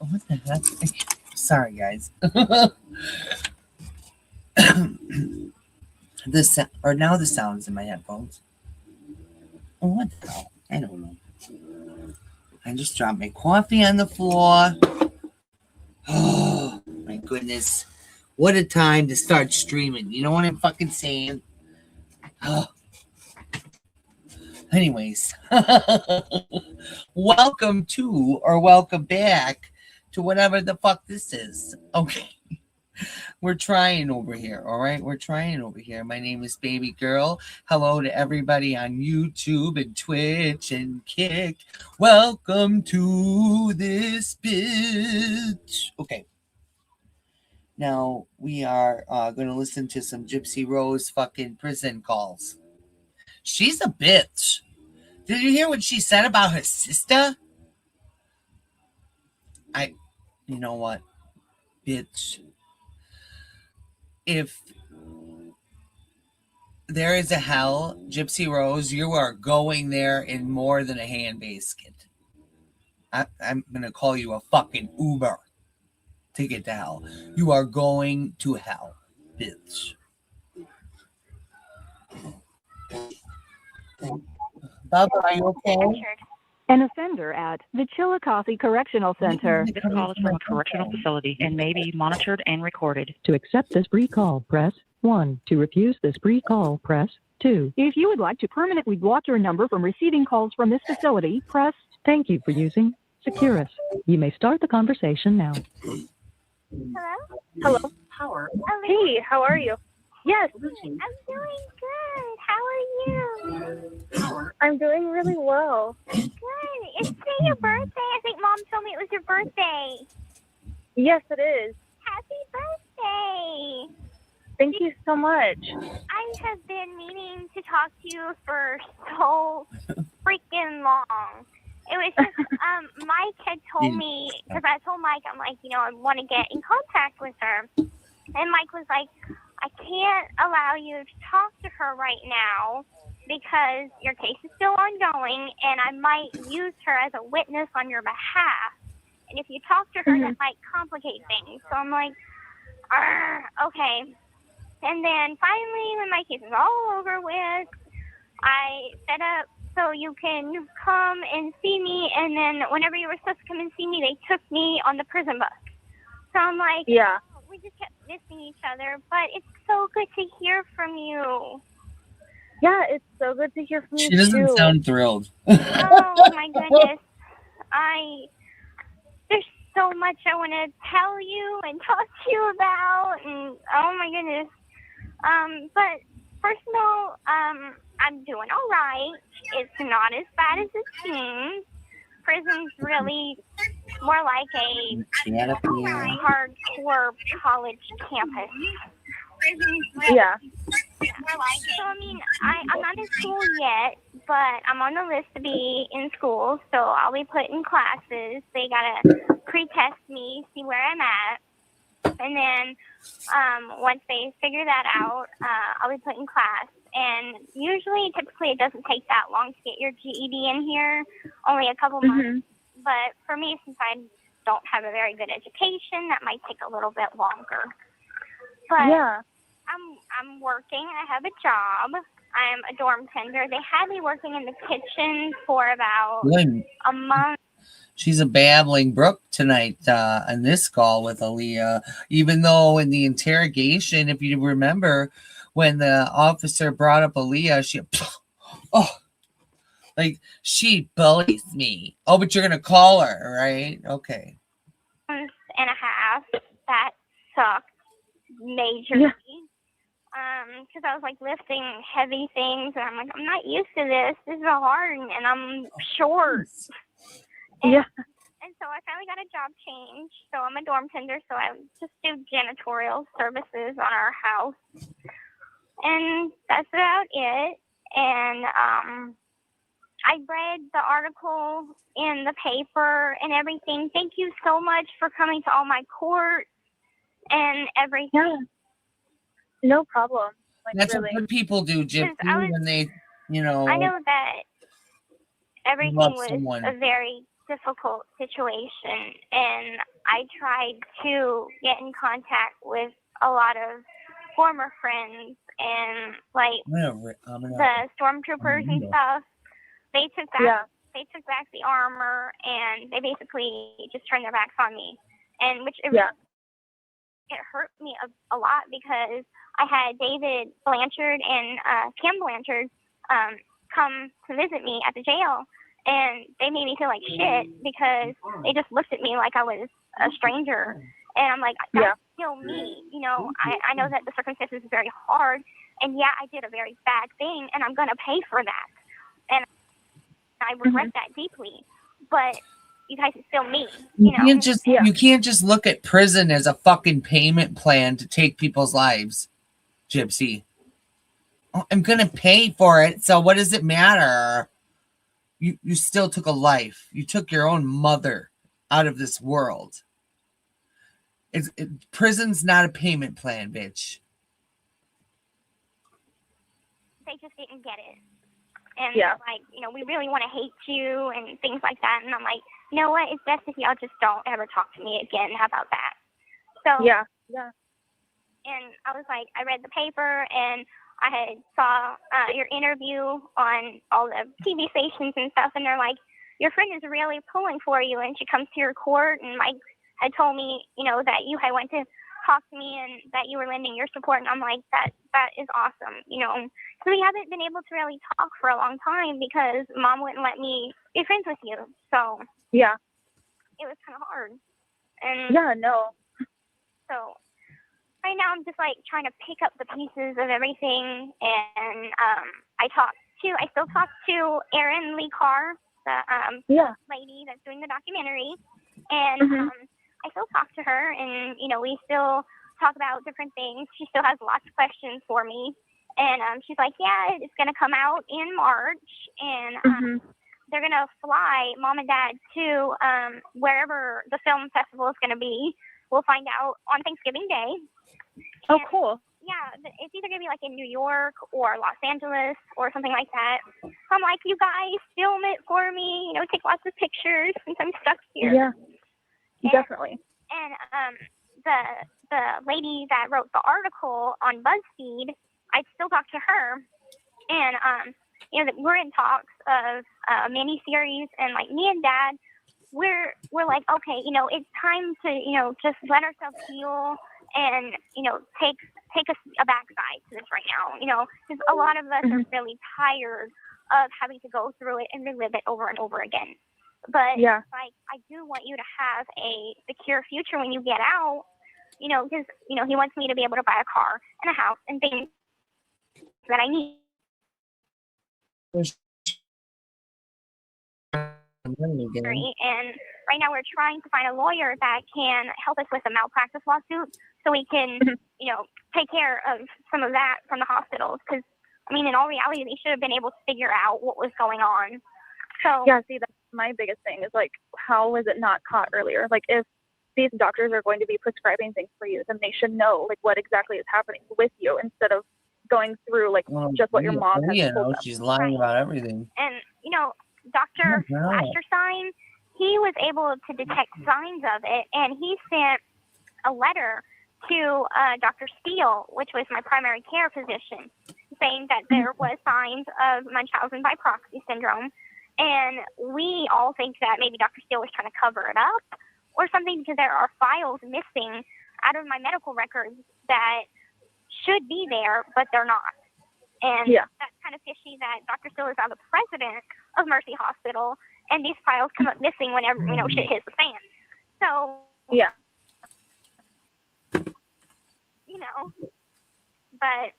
What the heck? Sorry, guys. Now the sounds in my headphones. Oh, what the hell? I don't know. I just dropped my coffee on the floor. Oh, my goodness. What a time to start streaming. You know what I'm fucking saying? Oh. Anyways, welcome to or welcome back to whatever the fuck this is. Okay. We're trying over here, all right? We're trying over here. My name is Baby Girl. Hello to everybody on YouTube and Twitch and Kick. Welcome to this bitch. Okay. Now we are going to listen to some Gypsy Rose fucking prison calls. She's a bitch. Did you hear what she said about her sister? You know what? Bitch. If there is a hell, Gypsy Rose, you are going there in more than a handbasket. I'm going to call you a fucking Uber to get to hell. You are going to hell, bitch. Bubba, are you okay? An offender at the Chillicothe Correctional Center. This call is from a correctional facility and may be monitored and recorded. To accept this brief call, press 1. To refuse this brief call, press 2. If you would like to permanently block your number from receiving calls from this facility, press Thank you for using Securus. You may start the conversation now. Hello? Hello? Hey, how are you? Yes. I'm doing good. How are you? I'm doing really well. Good. It's today your birthday. I think Mom told me it was your birthday. Yes, it is. Happy birthday. Thank you so much. I have been meaning to talk to you for so freaking long. It was just, Mike had told me, because I told Mike, I'm like, I want to get in contact with her. And Mike was like, I can't allow you to talk to her right now because your case is still ongoing and I might use her as a witness on your behalf. And if you talk to her, that might complicate things. So I'm like, okay. And then finally, when my case is all over with, I set up so you can come and see me. And then whenever you were supposed to come and see me, they took me on the prison bus. So I'm like, yeah. We just kept missing each other, but it's so good to hear from you. Yeah, it's so good to hear from you. She doesn't sound thrilled. Oh my goodness. There's so much I want to tell you and talk to you about, and oh my goodness. But first of all, I'm doing all right. It's not as bad as it seems. Prison's really more like a hardcore college campus. Prison's really more like it. So, I mean, I'm not in school yet, but I'm on the list to be in school, so I'll be put in classes. They gotta pre-test me, see where I'm at. And then once they figure that out, I'll be put in class. And typically, it doesn't take that long to get your GED in here, only a couple months. But for me, since I don't have a very good education, that might take a little bit longer. But yeah. I'm working. I have a job. I'm a dorm tender. They had me working in the kitchen for about a month. She's a babbling brook tonight on this call with Aaliyah, even though in the interrogation, if you remember, when the officer brought up Aaliyah, she bullies me. Oh, but you're going to call her, right? Okay. Month and a half. That sucked majorly. Because I was like lifting heavy things, and I'm like, I'm not used to this. This is hard, and I'm short. And so I finally got a job change. So I'm a dorm tender, so I just do janitorial services on our house. And that's about it. And I read the article in the paper and everything. Thank you so much for coming to all my court and everything. Yeah. No problem. That's what people do, Gypsy, when they, I know that everything was a very difficult situation, and I tried to get in contact with a lot of former friends and like the stormtroopers and stuff. They took back the armor, and they basically just turned their backs on me, and it hurt me a lot because I had David Blanchard and Kim Blanchard come to visit me at the jail, and they made me feel like shit because they just looked at me like I was a stranger. And I'm like, that's still me. You know, I know that the circumstances is very hard, and yeah, I did a very bad thing, and I'm going to pay for that. And I regret that deeply. But you guys, it's still me. You know? You can't just look at prison as a fucking payment plan to take people's lives, Gypsy. Oh, I'm going to pay for it, so what does it matter? You still took a life. You took your own mother out of this world. Prison's not a payment plan, bitch. They just didn't get it. And like, you know, we really want to hate you and things like that. And I'm like, you know what? It's best if y'all just don't ever talk to me again. How about that? So And I was like, I read the paper, and I had saw your interview on all the TV stations and stuff, and they're like, your friend is really pulling for you, and she comes to your court, and Mike had told me, you know, that you had went to talk to me and that you were lending your support, and I'm like, that is awesome, you know. So we haven't been able to really talk for a long time because Mom wouldn't let me be friends with you. So it was kind of hard. And so right now I'm just like trying to pick up the pieces of everything, and I still talk to Erin Lee Carr, the lady that's doing the documentary, and I still talk to her, and you know, we still talk about different things. She still has lots of questions for me, and she's like, yeah, it's gonna come out in March, and they're gonna fly Mom and Dad to wherever the film festival is gonna be. We'll find out on Thanksgiving Day. Oh, cool. Yeah, it's either going to be like in New York or Los Angeles or something like that. I'm like, you guys film it for me, you know, take lots of pictures since I'm stuck here. Yeah, definitely. And the lady that wrote the article on BuzzFeed, I still talk to her. And, you know, we're in talks of a mini-series, and like me and Dad, we're like, okay, you know, it's time to, you know, just let ourselves heal and, you know, take a backside to this right now, you know, because a lot of us are really tired of having to go through it and relive it over and over again. But like, I do want you to have a secure future when you get out, you know, because, you know, he wants me to be able to buy a car and a house and things that I need. And right now we're trying to find a lawyer that can help us with a malpractice lawsuit so we can, you know, take care of some of that from the hospitals. Because, I mean, in all reality, they should have been able to figure out what was going on. So see, that's my biggest thing is like, how was it not caught earlier? Like, if these doctors are going to be prescribing things for you, then they should know like what exactly is happening with you instead of going through like just what your mom has told them. She's lying about everything. And, you know, Dr. Plasterstein, he was able to detect signs of it, and he sent a letter to Dr. Steele, which was my primary care physician, saying that there was signs of Munchausen by proxy syndrome. And we all think that maybe Dr. Steele was trying to cover it up or something, because there are files missing out of my medical records that should be there, but they're not. And that's kind of fishy that Dr. Steele is now the president of Mercy Hospital, and these files come up missing whenever, you know, shit hits the fan. So, you know, but,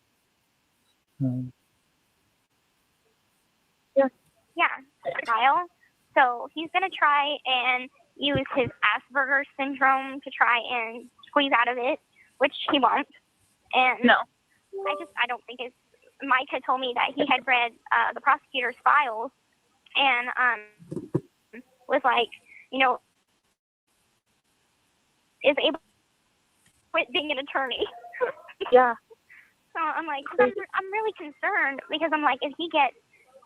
trial. So he's going to try and use his Asperger's syndrome to try and squeeze out of it, which he won't. And I don't think it's, Mike had told me that he had read the prosecutor's files and was like, you know, is able to quit being an attorney. So I'm like, I'm really concerned because I'm like, if he gets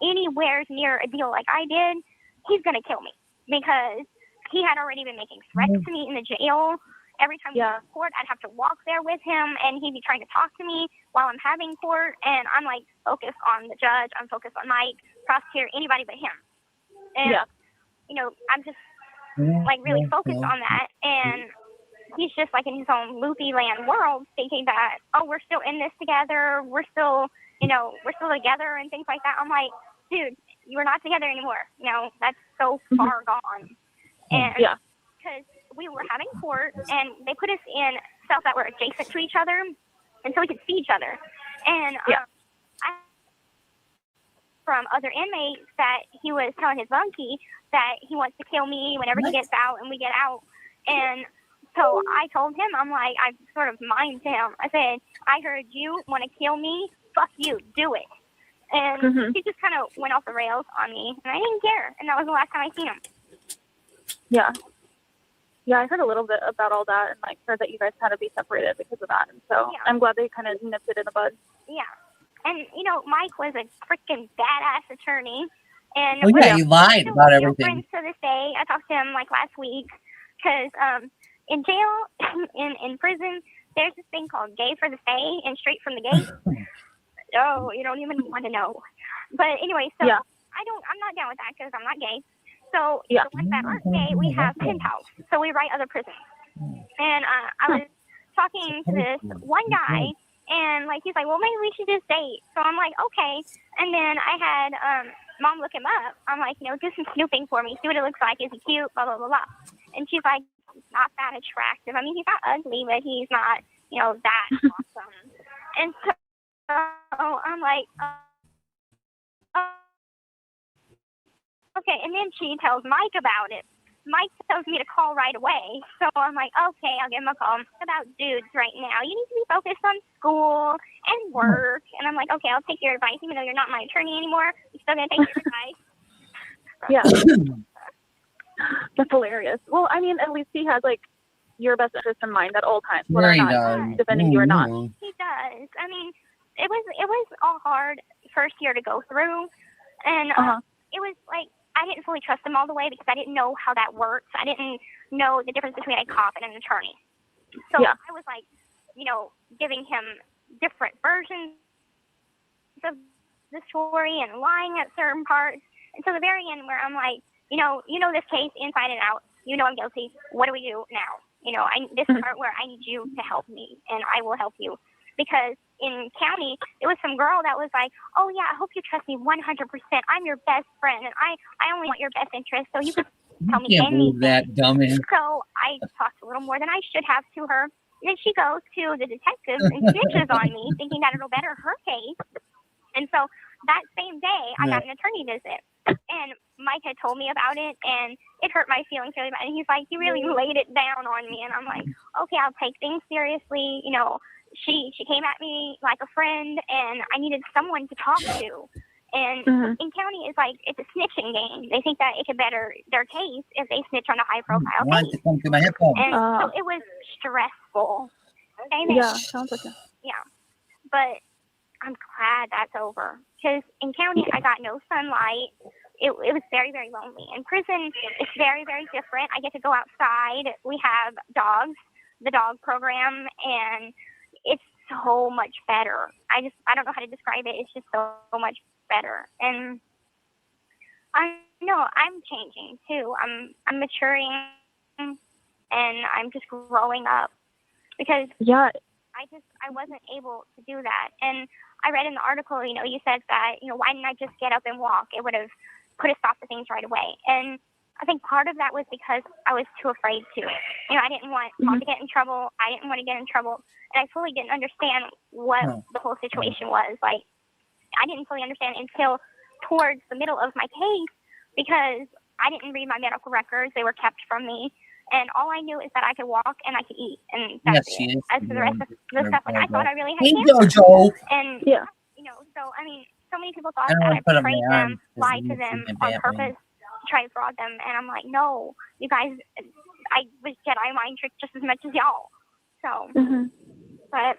anywhere near a deal like I did, he's going to kill me. because he had already been making threats to me in the jail. Every time we went to court, I'd have to walk there with him, and he'd be trying to talk to me while I'm having court. And I'm like focused on the judge. I'm focused on Mike, prosecutor, anybody but him. And you know, I'm just like really focused on that. And he's just like in his own loopy land world, thinking that, oh, we're still in this together. We're still, you know, we're still together and things like that. I'm like, dude, you're not together anymore. You know, that's so far gone. And because we were having court, and they put us in cells that were adjacent to each other, and so we could see each other. And I, from other inmates, that he was telling his bunkie that he wants to kill me whenever he gets out and we get out. And so I told him, I'm like, I sort of mimed him. I said, I heard you want to kill me. Fuck you. Do it. And he just kind of went off the rails on me, and I didn't care. And that was the last time I seen him. Yeah. Yeah, I heard a little bit about all that, and like heard that you guys had to be separated because of that. And so I'm glad they kind of nipped it in the bud. Yeah. And, you know, Mike was a freaking badass attorney. And he lied about everything. Friends to this day. I talked to him like last week because in jail, in prison, there's this thing called gay for the stay and straight from the gate. Oh, you don't even want to know. But anyway, so I'm not down with that because I'm not gay. So the ones that aren't gay, we have pen pals. So we write other prisons. And I was talking to this one guy, and like he's like, well, maybe we should just date. So I'm like, okay. And then I had Mom look him up. I'm like, you know, do some snooping for me, see what it looks like. Is he cute? Blah blah blah blah. And she's like, not that attractive. I mean, he's not ugly, but he's not, you know, that awesome. And so I'm like, okay. And then she tells Mike about it. Mike tells me to call right away. So I'm like, okay, I'll give him a call. It's about dudes right now. You need to be focused on school and work. And I'm like, okay, I'll take your advice. Even though you're not my attorney anymore, I'm still going to take your advice. Yeah. That's hilarious. Well, I mean, at least he has like your best interest in mind at all times. Whether or not defending you or not. He does. I mean, it was all hard first year to go through, and it was like I didn't fully trust him all the way because I didn't know how that works. I didn't know the difference between a cop and an attorney. So I was like, you know, giving him different versions of the story and lying at certain parts. And so the very end where I'm like, you know this case inside and out. You know I'm guilty. What do we do now? You know, this is part where I need you to help me, and I will help you. Because in county, it was some girl that was like, oh, yeah, I hope you trust me 100%. I'm your best friend, and I only want your best interest, so you can tell me anything. That dumbass. So I talked a little more than I should have to her. And then she goes to the detectives and snitches on me, thinking that it'll better her case. And so that same day, I got an attorney visit. And Mike had told me about it, and it hurt my feelings really bad. And he's like, you really laid it down on me. And I'm like, okay, I'll take things seriously. You know, she came at me like a friend, and I needed someone to talk to. And in county, it's like it's a snitching game. They think that it could better their case if they snitch on a high-profile case. To come to my headphones. And so it was stressful. Sounds like that. Yeah, but I'm glad that's over. Because in county, I got no sunlight. It was very, very lonely. In prison, it's very, very different. I get to go outside. We have dogs, the dog program, and it's so much better. I don't know how to describe it. It's just so much better. And I know I'm changing too. I'm maturing, and I'm just growing up because I wasn't able to do that. And I read in the article, you know, you said that, you know, why didn't I just get up and walk? It would have put a stop to things right away. And I think part of that was because I was too afraid to. You know, I didn't want Mom to get in trouble. I didn't want to get in trouble. And I fully didn't understand what the whole situation was. Like, I didn't fully understand until towards the middle of my case because I didn't read my medical records. They were kept from me. And all I knew is that I could walk and I could eat. And that's it. As for the rest of the stuff, like, I thought I really had cancer. And, you know, so, I mean, so many people thought that I betrayed them, lied to them on purpose, to try to fraud them. And I'm like, no, you guys, I was Jedi mind tricked just as much as y'all. So, but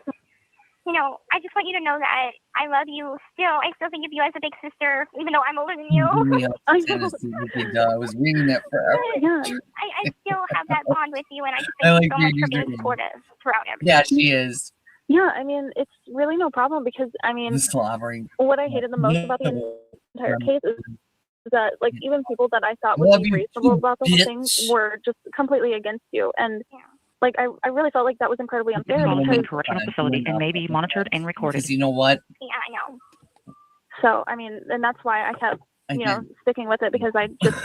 I just want you to know that I love you still. I still think of you as a big sister, even though I'm older than you. I know. Tennessee with you, dog. I was reading that forever. Yeah. I still have that bond with you, and I just I thank like you so much your for being username. supportive throughout everything. Yeah, she is. Yeah, I mean, it's really no problem because, I mean, The slobbering. what I hated the most about the entire case is that, like, even people that I thought would Love be you reasonable too, about the whole thing bitch. were just completely against you. And, like, I really felt like that was incredibly unfair Call because, a correctional facility and may be monitored and recorded. Because you know what? Yeah, I know. so, I mean, and that's why I kept, I you know, did. sticking with it because I just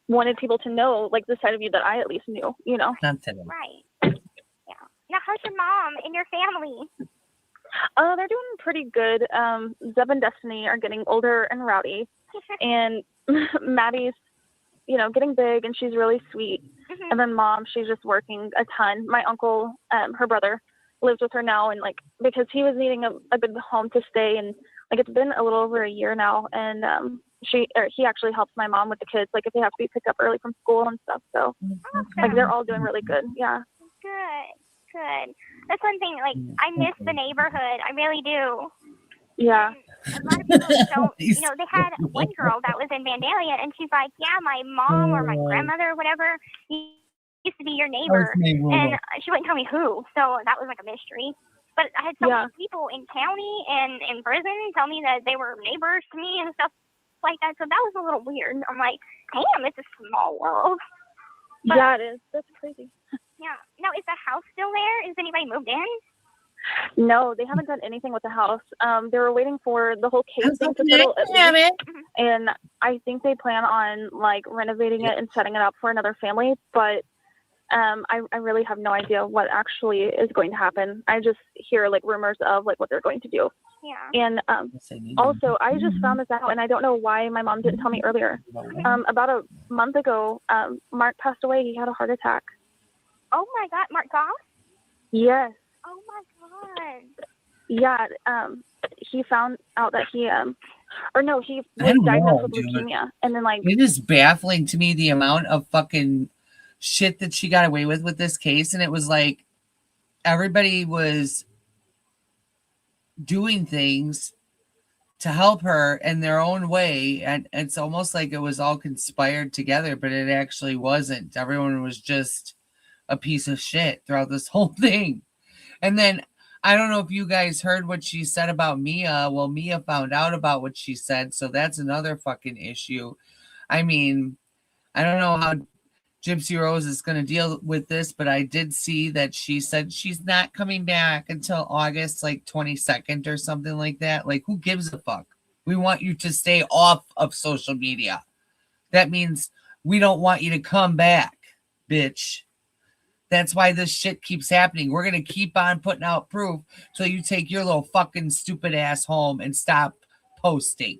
wanted people to know, like, the side of you that I at least knew, you know? Not today. Right. Yeah. Now, how's your mom and your family? They're doing pretty good. Zeb and Destiny are getting older and rowdy, and Maddie's, you know, getting big and she's really sweet. And then Mom, she's just working a ton. My uncle, her brother, lives with her now, and like because he was needing a good home to stay, and like it's been a little over a year now, and he actually helps my mom with the kids, like if they have to be picked up early from school and stuff. So like they're all doing really good. Yeah. Good. That's one thing. Like I miss the neighborhood. I really do. Yeah. A lot of people don't, you know, they had one girl that was in Vandalia, and she's like, yeah, my mom or my grandmother or whatever used to be your neighbor, and she wouldn't tell me who, so that was like a mystery. But I had so many people in county and in prison tell me that they were neighbors to me and stuff like that, so that was a little weird. I'm like, damn, it's a small world. But, yeah, it is. That's crazy. Yeah. Now, is the house still there? Is anybody moved in? No, they haven't done anything with the house. They were waiting for the whole case thing to settle at least. And I think they plan on like renovating it and setting it up for another family. But I really have no idea what actually is going to happen. I just hear like rumors of like what they're going to do. Yeah. And also, I just found this out, and I don't know why my mom didn't tell me earlier. About a month ago, Mark passed away. He had a heart attack. Oh my God, Mark Goff? Yes. Oh my God. Yeah, he found out that he was diagnosed with leukemia, and then like it is baffling to me the amount of fucking shit that she got away with this case, and it was like everybody was doing things to help her in their own way, and it's almost like it was all conspired together, but it actually wasn't. Everyone was just a piece of shit throughout this whole thing. And then I don't know if you guys heard what she said about Mia. Well, Mia found out about what she said, so that's another fucking issue. I mean, I don't know how Gypsy Rose is going to deal with this, but I did see that she said she's not coming back until August like 22nd or something like that. Like, who gives a fuck? We want you to stay off of social media. That means we don't want you to come back, bitch. That's why this shit keeps happening. We're going to keep on putting out proof so you take your little fucking stupid ass home and stop posting.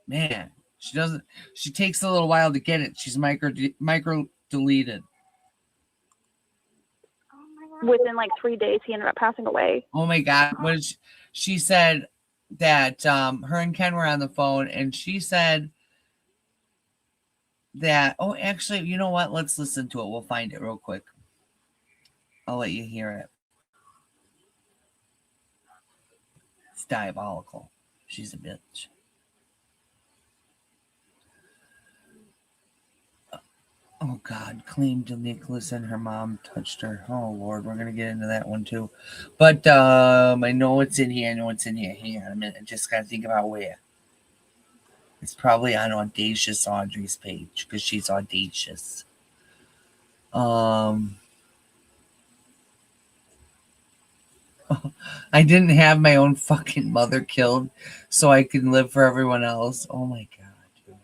Man, she takes a little while to get it. She's micro deleted. Within like 3 days, he ended up passing away. Oh my God. She said that her and Ken were on the phone, and she said that, oh, actually, you know what? Let's listen to it. We'll find it real quick. I'll let you hear it. It's diabolical. She's a bitch. Oh God, claimed to Nicholas and her mom touched her. Oh Lord, we're gonna get into that one too. But I know it's in here. Hang on a minute. I just gotta think about where. It's probably on Audacious Audrey's page because she's audacious. I didn't have my own fucking mother killed so I can live for everyone else. Oh my God. Dude.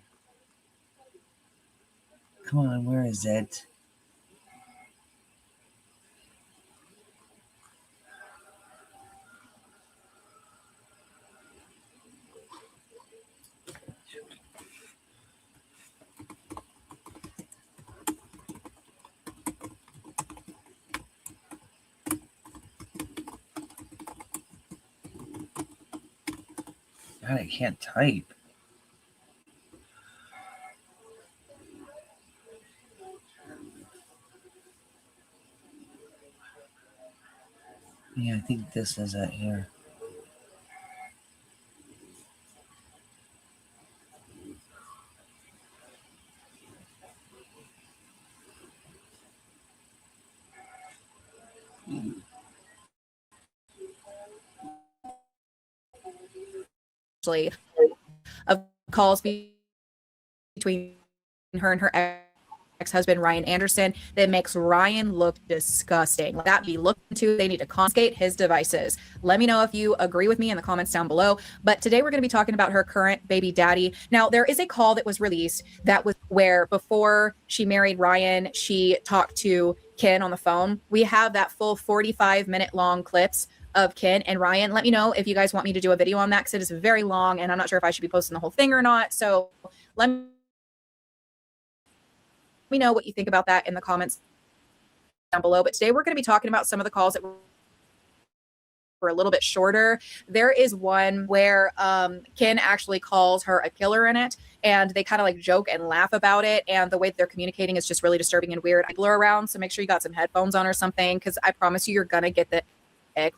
Come on, where is it? God, I can't type. Yeah, I think this is it here. Of calls between her and her ex-husband Ryan Anderson that makes Ryan look disgusting. Let that be looked into. They need to confiscate his devices. Let me know if you agree with me in the comments down below. But today we're going to be talking about her current baby daddy. Now, there is a call that was released that was where before she married Ryan, she talked to Ken on the phone. We have that full 45-minute long clips of Ken and Ryan. Let me know if you guys want me to do a video on that because it is very long and I'm not sure if I should be posting the whole thing or not. So let me know what you think about that in the comments down below. But today we're going to be talking about some of the calls that were a little bit shorter. There is one where Ken actually calls her a killer in it, and they kind of like joke and laugh about it. And the way that they're communicating is just really disturbing and weird. I blur around, so make sure you got some headphones on or something, because I promise you're going to get the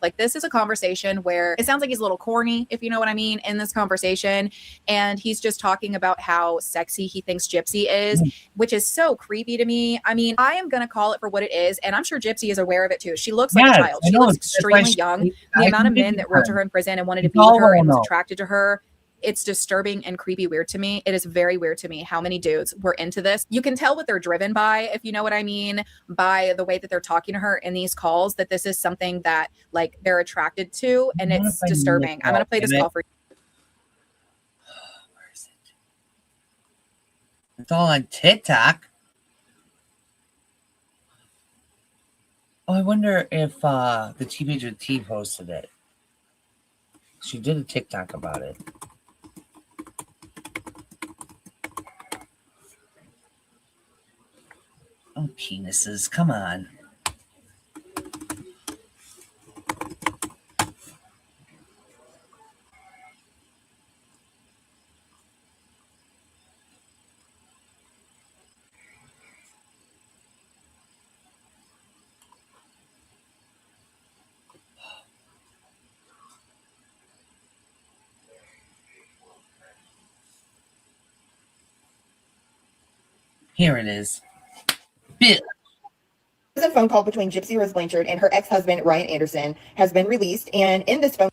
like this is a conversation where it sounds like he's a little corny, if you know what I mean, in this conversation. And he's just talking about how sexy he thinks Gypsy is, which is so creepy to me. I mean, I am going to call it for what it is. And I'm sure Gypsy is aware of it too. She looks like a child. She looks extremely young. The amount of men that wrote to her in prison and wanted to be with her and was attracted to her, it's disturbing and creepy weird to me. It is very weird to me how many dudes were into this. You can tell what they're driven by, if you know what I mean, by the way that they're talking to her in these calls, that this is something that like they're attracted to, and it's disturbing. I'm going to play this call for you. Where is it? It's all on TikTok. Oh, I wonder if the Teenager T posted it. She did a TikTok about it. Oh, penises, come on. Here it is. Bill. A phone call between Gypsy Rose Blanchard and her ex-husband Ryan Anderson has been released, and in this phone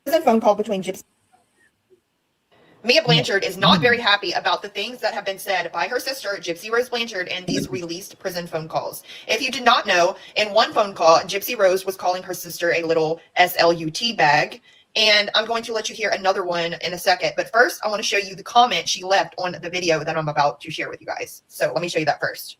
a phone call between Gypsy. Mia Blanchard is not very happy about the things that have been said by her sister, Gypsy Rose Blanchard, in these released prison phone calls. If you did not know, in one phone call, Gypsy Rose was calling her sister a little SLUT bag. And I'm going to let you hear another one in a second. But first, I want to show you the comment she left on the video that I'm about to share with you guys. So let me show you that first.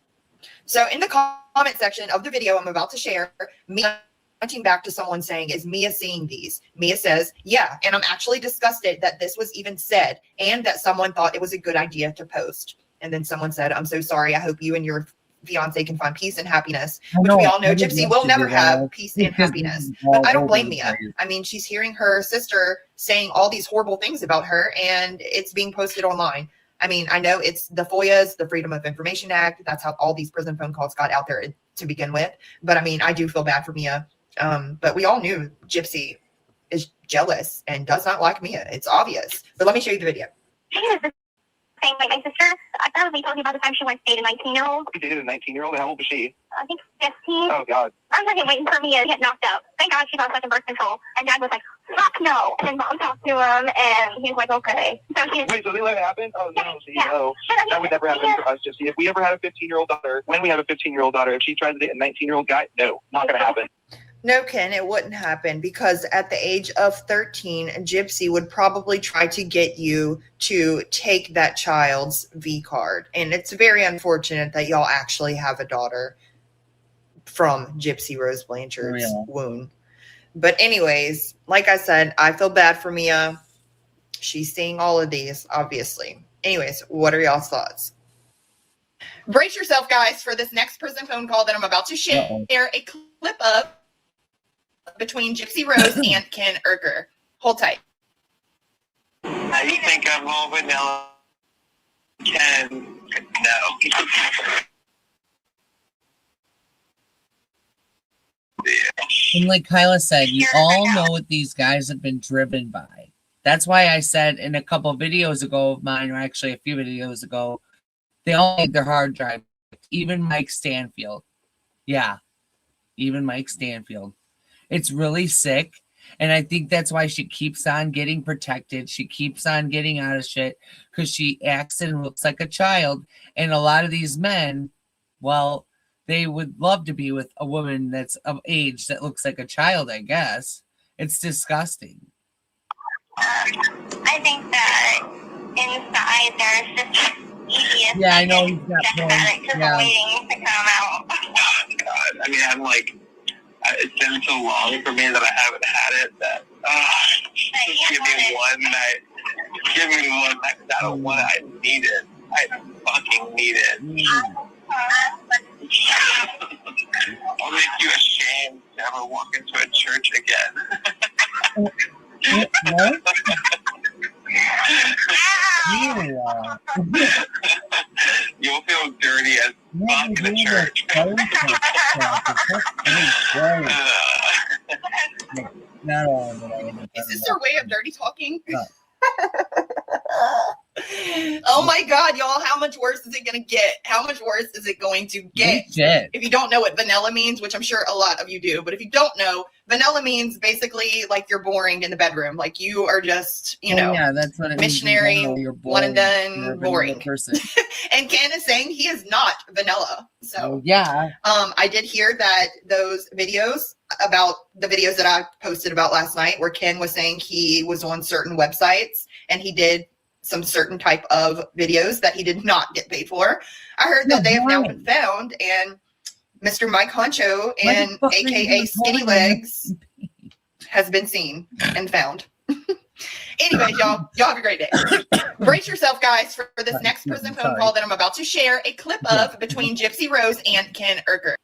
So in the comment section of the video I'm about to share, Mia pointing back to someone saying, is Mia seeing these? Mia says, yeah, and I'm actually disgusted that this was even said and that someone thought it was a good idea to post. And then someone said, I'm so sorry. I hope you and your fiance can find peace and happiness, which we all know Gypsy will never have peace and happiness. But I don't blame Mia. I mean, she's hearing her sister saying all these horrible things about her, and it's being posted online. I mean, I know it's the FOIAs, the Freedom of Information Act. That's how all these prison phone calls got out there to begin with. But I mean, I do feel bad for Mia. But we all knew Gypsy is jealous and does not like Mia. It's obvious. But let me show you the video. Same like my sister. I probably told you about the time she once dated a 19-year-old. You dated a 19-year-old? How old was she? I think 15. Oh, God. I was like waiting for Mia to get knocked out. Thank God she got such a birth control. And Dad was like, fuck no. And then Mom talked to him, and he was like, okay. So Wait, so they let it happen? Oh, no. See, yeah. no. That would never happen for us, Gypsy. If we ever had a 15-year-old daughter, when we have a 15-year-old daughter, if she tries to date a 19-year-old guy, no, not going to happen. No, Ken, it wouldn't happen because at the age of 13, Gypsy would probably try to get you to take that child's V card. And it's very unfortunate that y'all actually have a daughter from Gypsy Rose Blanchard's womb. But anyways, like I said, I feel bad for Mia. She's seeing all of these, obviously. Anyways, what are y'all's thoughts? Brace yourself, guys, for this next prison phone call that I'm about to share. A clip of between Gypsy Rose and Ken Erger. Hold tight. How do you think I'm home with now? Ken, no. And like Kyla said, you all know what these guys have been driven by. That's why I said in a couple of videos ago of mine, or actually a few videos ago, they all need their hard drive. Even Mike Stanfield. Yeah, even Mike Stanfield. It's really sick. And I think that's why she keeps on getting protected. She keeps on getting out of shit because she acts and looks like a child. And a lot of these men, well, they would love to be with a woman that's of age that looks like a child, I guess. It's disgusting. I think that inside there's just easiest. Yeah, I know he's got points. Yeah. Waiting to come out. Oh, God. I mean, I'm like, it's been so long for me that I haven't had it that, just give me one night. Give me one night. I don't want it. I need it. I fucking need it. I'll make you ashamed to ever walk into a church again. What? You'll feel dirty as fuck in the church. Not all of it. Is this their way of dirty talking? No. Oh my God, y'all, how much worse is it going to get? How much worse is it going to get? Legit. If you don't know what vanilla means, which I'm sure a lot of you do, but if you don't know, vanilla means basically like you're boring in the bedroom. Like you are just, you know, yeah, that's what it missionary, means. You're one and done, You're a boring. Person. And Ken is saying he is not vanilla. So Oh, yeah. I did hear that those videos about the videos that I posted about last night, where Ken was saying he was on certain websites and he did some certain type of videos that he did not get paid for. I heard that they have now been found, and Mr. Mike Honcho and AKA Skinny Legs has been seen and found. Anyways, y'all have a great day. Brace yourself, guys, for this next prison phone call that I'm about to share a clip of between Gypsy Rose and Ken Urker.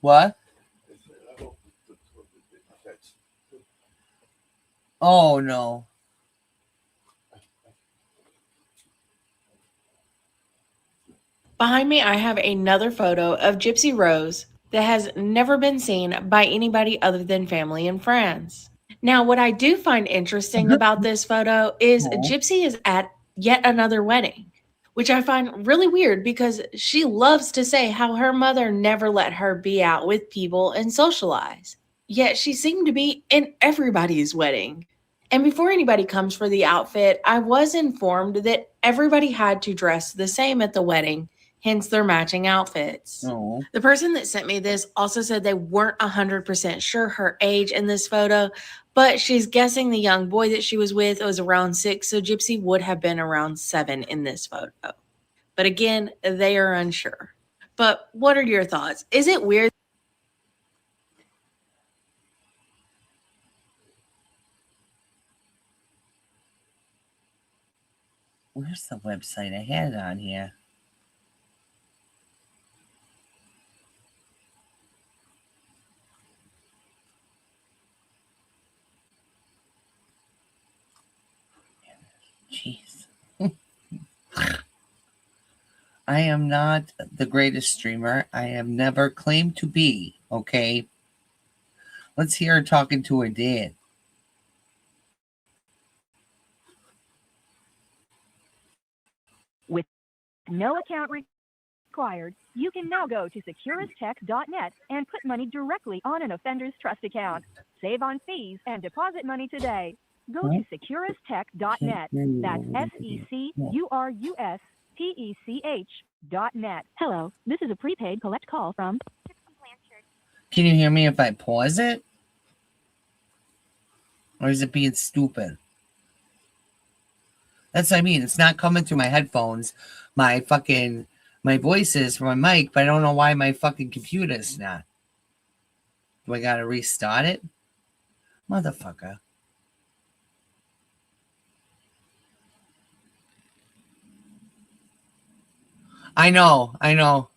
What? Oh, no. Behind me, I have another photo of Gypsy Rose that has never been seen by anybody other than family and friends. Now, what I do find interesting about this photo is Gypsy is at yet another wedding, which I find really weird because she loves to say how her mother never let her be out with people and socialize. Yet she seemed to be in everybody's wedding. And before anybody comes for the outfit, I was informed that everybody had to dress the same at the wedding, hence their matching outfits. Oh. The person that sent me this also said they weren't 100% sure her age in this photo, but she's guessing the young boy that she was with was around 6, so Gypsy would have been around 7 in this photo. But again, they are unsure. But what are your thoughts? Is it weird? Where's the website? I had it on here. Jeez. I am not the greatest streamer. I have never claimed to be, okay? Let's hear her talking to her dad. With no account required, you can now go to securistech.net and put money directly on an offender's trust account. Save on fees and deposit money today. Go to securistech.net. That's securustech.net. Hello, this is a prepaid collect call from... Can you hear me if I pause it? Or is it being stupid? That's what I mean. It's not coming through my headphones. My voice is from my mic, but I don't know why my fucking computer is not. Do I gotta restart it? Motherfucker. I know.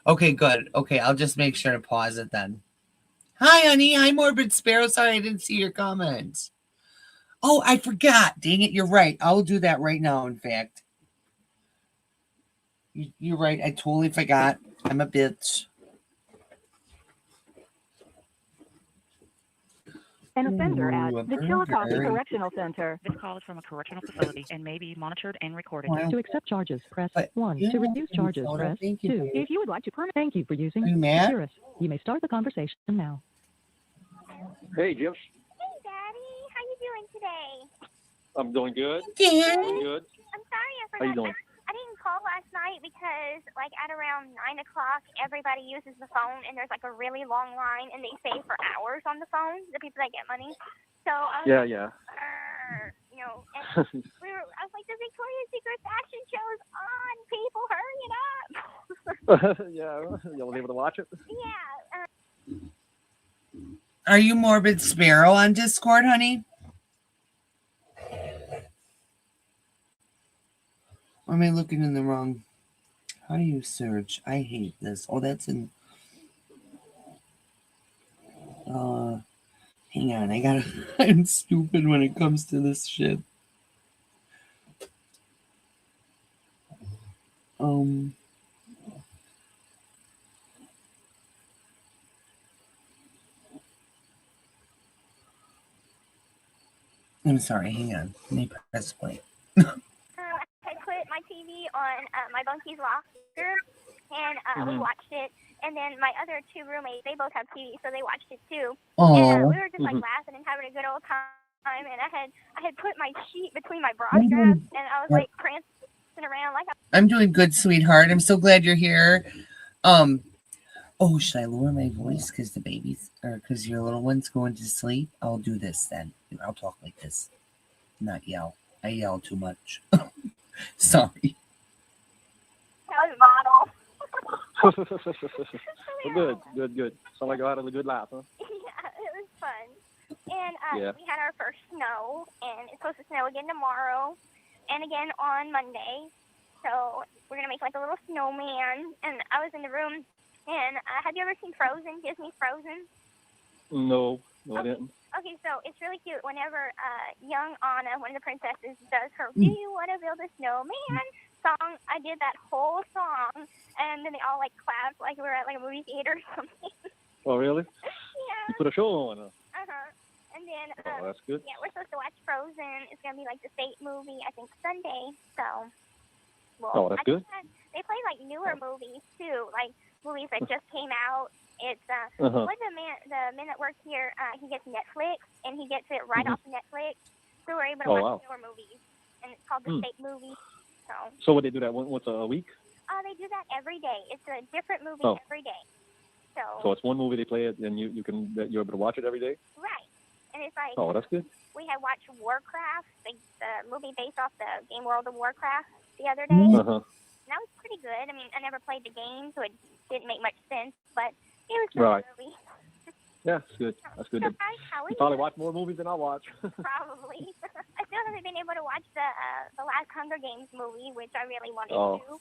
Okay, good. Okay, I'll just make sure to pause it then. Hi, honey. Hi, Morbid Sparrow. Sorry, I didn't see your comments. Oh, I forgot. Dang it, you're right. I'll do that right now, in fact. You're right. I totally forgot. I'm a bitch. An offender at Ooh, a the Chillicothe burger. Correctional Center. This call is from a correctional facility and may be monitored and recorded. Wow. To accept charges, press But 1. you To don't reduce have any charges, soda. press Thank you, 2. babe. If you would like to thank you for using Are you mad? Securus. You may start the conversation now. Hey, Jim. Hey, Daddy. How you doing today? I'm doing good. Yeah. Doing good. I'm sorry I How you forgot. doing? I didn't call last night because, like, at around 9 o'clock, everybody uses the phone, and there's, like, a really long line, and they stay for hours on the phone, the people that get money. So, I was like, Yeah. you know, and I was like, the Victoria's Secret fashion show's on. People, hurry it up. Yeah. You was able to watch it? Yeah. Are you Morbid Sparrow on Discord, honey? Or am I looking in the wrong? How do you search? I hate this. Oh, that's in. Hang on. I gotta. I'm stupid when it comes to this shit. I'm sorry. Hang on. Let me press play. I put my TV on my bunky's locker, and we watched it. And then my other two roommates, they both have TV, so they watched it too. And Oh. we were just like laughing and having a good old time. And I had put my sheet between my bra straps, and I was like prancing around like. I'm doing good, sweetheart. I'm so glad you're here. Oh, should I lower my voice because the baby's or because your little one's going to sleep? I'll do this then. I'll talk like this, not yell. I yell too much. Sorry. That was model. Good. Sound like I had a good laugh, huh? Yeah, it was fun. And Yeah. we had our first snow, and it's supposed to snow again tomorrow and again on Monday. So we're going to make like a little snowman. And I was in the room, and have you ever seen Frozen, Disney's Frozen? No, I didn't. Okay, so it's really cute. Whenever young Anna, one of the princesses, does her "Do you want to build a snowman?" song, I did that whole song, and then they all like clapped like we were at like a movie theater or something. Oh, really? Yeah. You put a show on, huh? And then Oh, that's good. yeah, we're supposed to watch Frozen. It's gonna be like the Fate movie, I think Sunday. So. Well, Oh, that's good. They play like newer movies too, like movies that just came out. It's Uh-huh. one of the men that works here. He gets Netflix, and he gets it right off of Netflix. So we're able to watch newer movies, and it's called the Fate movie. So would they do that once a week? They do that every day. It's a different movie every day. So it's one movie they play it, and you're able to watch it every day. Right, and it's like. Oh, that's good. We had watched Warcraft, the movie based off the game World of Warcraft, the other day. Uh-huh. And that was pretty good. I mean, I never played the game, so it didn't make much sense, but it was a Right. good movie. Yeah, that's good. That's good. So how You probably watch more movies than I watch. Probably. I still haven't been able to watch the last Hunger Games movie, which I really wanted to.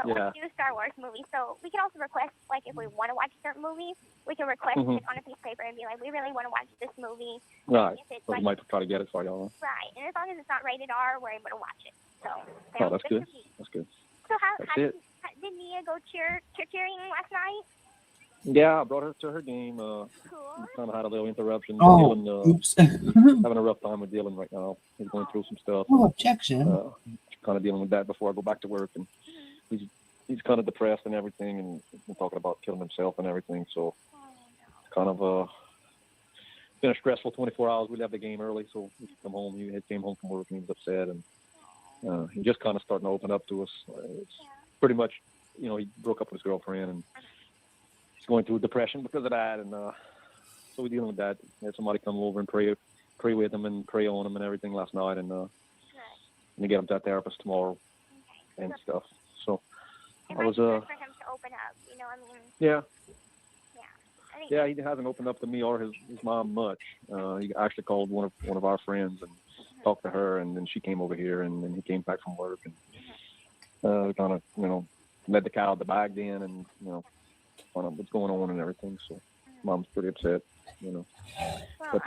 Yeah. Do a Star Wars movie. So we can also request, like, if we want to watch certain movies, we can request it on a piece of paper and be like, we really want to watch this movie. Right. If it's So like, you might try to get it for y'all. right. And as long as it's not rated R, we're able to watch it. So. Oh, that's good. That's good. So That's how it. did Nia go cheering last night? Yeah, I brought her to her game. Cool. Kind of had a little interruption. Oh, Dylan, oops. having a rough time with Dylan right now. He's going through some stuff. Oh, objection. Kind of dealing with that before I go back to work, and he's kind of depressed and everything, and he's been talking about killing himself and everything. So it's kind of been a stressful 24 hours. We left the game early, so we could come home. He came home from work and he was upset, and he just kind of starting to open up to us. It's pretty much, he broke up with his girlfriend, and he's going through depression because of that, and so we're dealing with that. We had somebody come over and pray with him and pray on him and everything last night, and to get him to a therapist tomorrow and stuff. So It I was for him to open up, I mean. Yeah. I think Yeah, he hasn't opened up to me or his mom much. He actually called one of our friends and talked to her, and then she came over here, and then he came back from work, and kind of let the cat out the bag then, and find out what's going on and everything. So mom's pretty upset, Well, but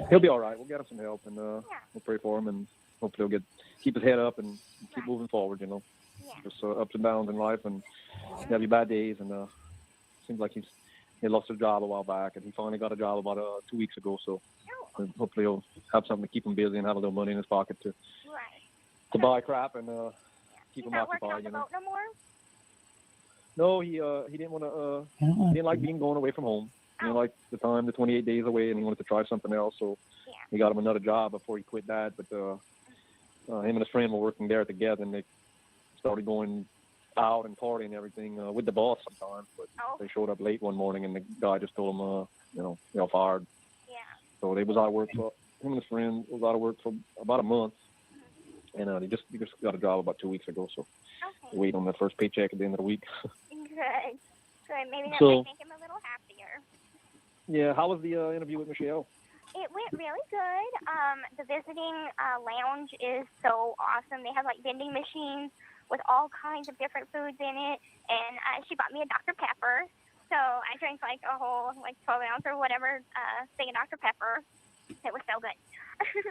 he'll be all right. We'll get him some help, and we'll pray for him, and hopefully he'll keep his head up and keep moving forward. Yeah, Just ups and downs in life, and you have your bad days. And seems like he lost his job a while back, and he finally got a job about 2 weeks ago. So hopefully he'll have something to keep him busy and have a little money in his pocket to buy crap and keep him occupied. You know. No more? No, he didn't want to. He didn't like going away from home. He didn't like the 28 days away, and he wanted to try something else. So he got him another job before he quit that. But him and his friend were working there together, and they started going out and partying and everything with the boss sometimes. But they showed up late one morning, and the guy just told them, you're fired. Yeah. So they was out of work. Him and his friend was out of work for about a month, and they just got a job about 2 weeks ago. So wait on the first paycheck at the end of the week. Good. Maybe that So- might make him a little happier. Yeah. How was the interview with Michelle? It went really good. The visiting lounge is so awesome. They have like vending machines with all kinds of different foods in it, and she bought me a Dr. Pepper. So I drank like a whole 12 ounce or whatever thing of Dr. Pepper. It was so good.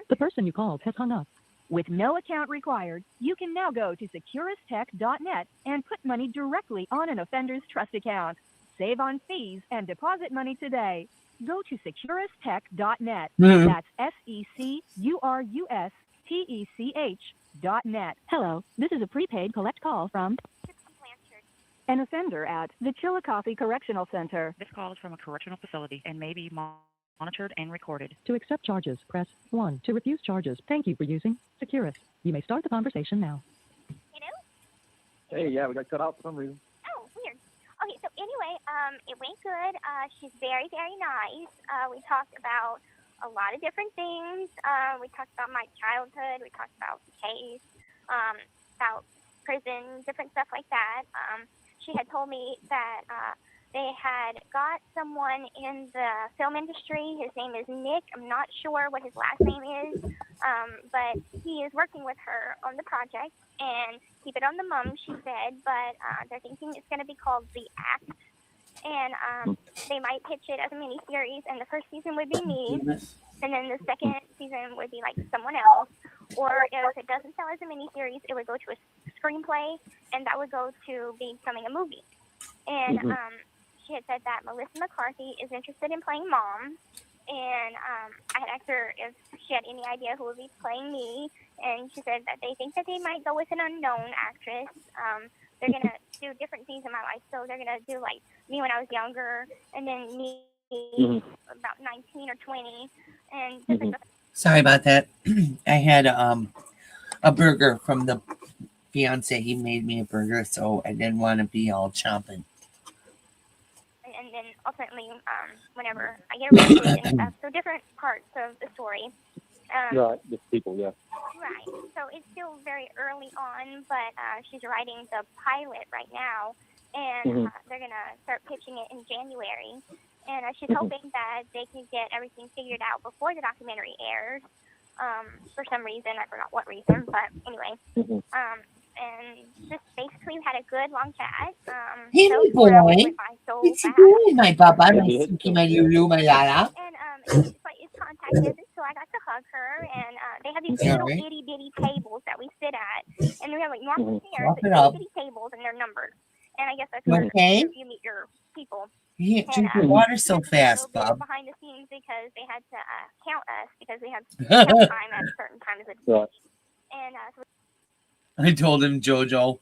The person you called has hung up. With no account required, you can now go to securistech.net and put money directly on an offender's trust account. Save on fees and deposit money today. Go to securistech.net. That's SECURUSTECH.net. Hello, this is a prepaid collect call from an offender at the Chillicothe Correctional Center. This call is from a correctional facility and may be monitored and recorded. To accept charges, press 1. To refuse charges, thank you for using Securus. You may start the conversation now. Hey, yeah, we got cut out for some reason. Oh, weird. Okay, so anyway, it went good. She's very, very nice. We talked about a lot of different things. We talked about my childhood. We talked about the case, about prison, different stuff like that. She had told me that they had got someone in the film industry. His name is Nick. I'm not sure what his last name is, but he is working with her on the project. And keep it on the mum, she said, but they're thinking it's going to be called The Act. And they might pitch it as a miniseries, and the first season would be me, and then the second season would be like someone else. Or if it doesn't sell as a miniseries, it would go to a screenplay, and that would go to becoming a movie. And she had said that Melissa McCarthy is interested in playing Mom, and I had asked her if she had any idea who would be playing me, and she said that they think that they might go with an unknown actress. They're going to do different things in my life, so they're going to do like me when I was younger, and then me about 19 or 20, and different stuff. Sorry about that. I had a burger from the fiance. He made me a burger, so I didn't want to be all chomping. And then ultimately, whenever I get arrested and stuff, so different parts of the story. Right, the people, yeah. Right. So it's still very early on, but she's writing the pilot right now, and they're going to start pitching it in January. And she's hoping that they can get everything figured out before the documentary airs. For some reason, I forgot what reason, but anyway. And just basically had a good long chat. Hey, so my boy. went by so What's he fast. doing, my baba, my Suki, my Lulu, my Lala? And it's contact visits, so I got to hug her. And they have these little itty bitty tables that we sit at, and we have like normal chairs, but itty bitty tables, and they're numbered. And I guess that's where you meet your people. You can't drink your water so fast, Bob. Behind the scenes because they had to count us because we had count time at certain times of the day. And so I told him, Jojo.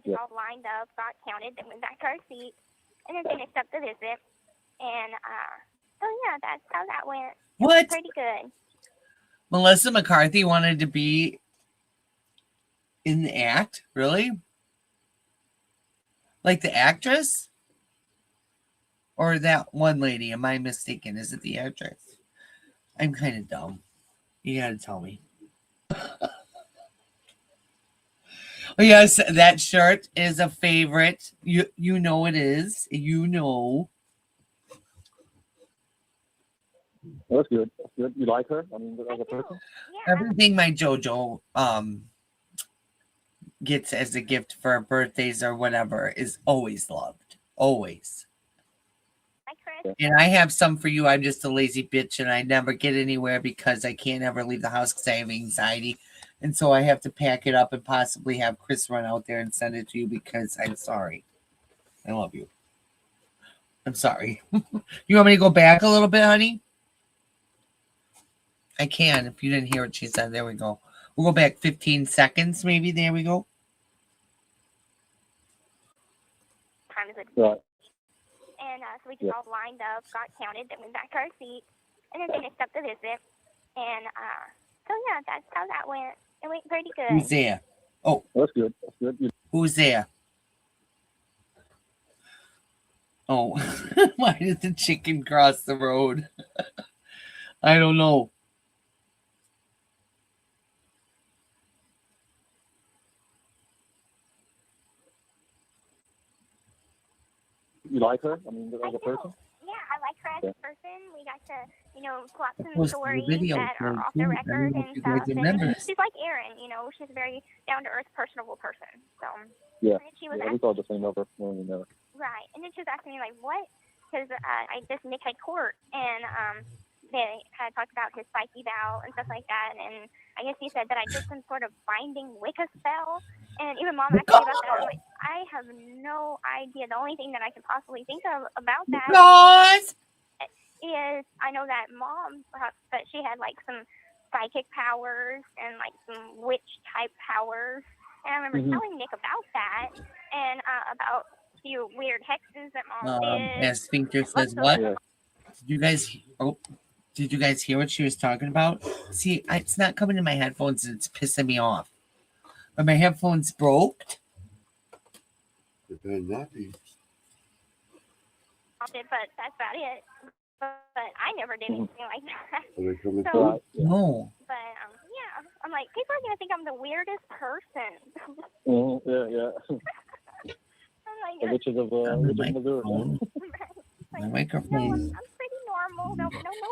we just all lined up, got counted, then went back to our seats, and then finished up the visit. And so yeah, that's how that went. What? Pretty good. Melissa McCarthy wanted to be in the act? Really? Like the actress? Or that one lady? Am I mistaken? Is it the actress? I'm kind of dumb. You gotta tell me. Oh, yes, that shirt is a favorite. You know it is. You know. That's good. That's good. You like her? I mean, as a person? Yeah. Everything my JoJo gets as a gift for birthdays or whatever is always loved. Always. Hi, Chris. And I have some for you. I'm just a lazy bitch and I never get anywhere because I can't ever leave the house because I have anxiety. And so I have to pack it up and possibly have Chris run out there and send it to you because I'm sorry. I love you. I'm sorry. You want me to go back a little bit, honey? I can. If you didn't hear what she said, there we go. We'll go back 15 seconds, maybe. There we go. Time is it? Right. And so we just all lined up, got counted, then went back to our seats, and then finished up the visit. And so yeah, that's how that went. It went pretty good. Who's there? Oh, That's good. That's good. who's there? Oh, why did the chicken cross the road? I don't know. You like her? I mean, as I a person? Yeah, I like her as a person. We got to, swap some Posted the stories video that are for off you. the I record don't know and if you guys stuff. remember. And she's like Erin, she's a very down-to-earth, personable person. So Yeah. and she was Yeah, we thought the same of her when we met her. right, and then she was asking me like, what? Because I just Nick had court, and they had talked about his psyche vow and stuff like that, and I guess he said that I did some sort of binding Wicca spell. And even Mom asked me about that. I'm like, I have no idea. The only thing that I can possibly think of about that Guys! is I know that Mom, that she had like some psychic powers and like some witch type powers. And I remember telling Nick about that and about a few weird hexes that Mom did. As Sphincter says, what? Yeah. Did you guys hear what she was talking about? See, it's not coming in my headphones and it's pissing me off. Are my headphones broke? It better not be. But that's about it. But I never did anything like that. Are they coming So, through? No. but yeah, I'm like, people are gonna think I'm the weirdest person. Yeah. I'm like, The witches of Missouri. My no, microphone. I'm pretty normal. No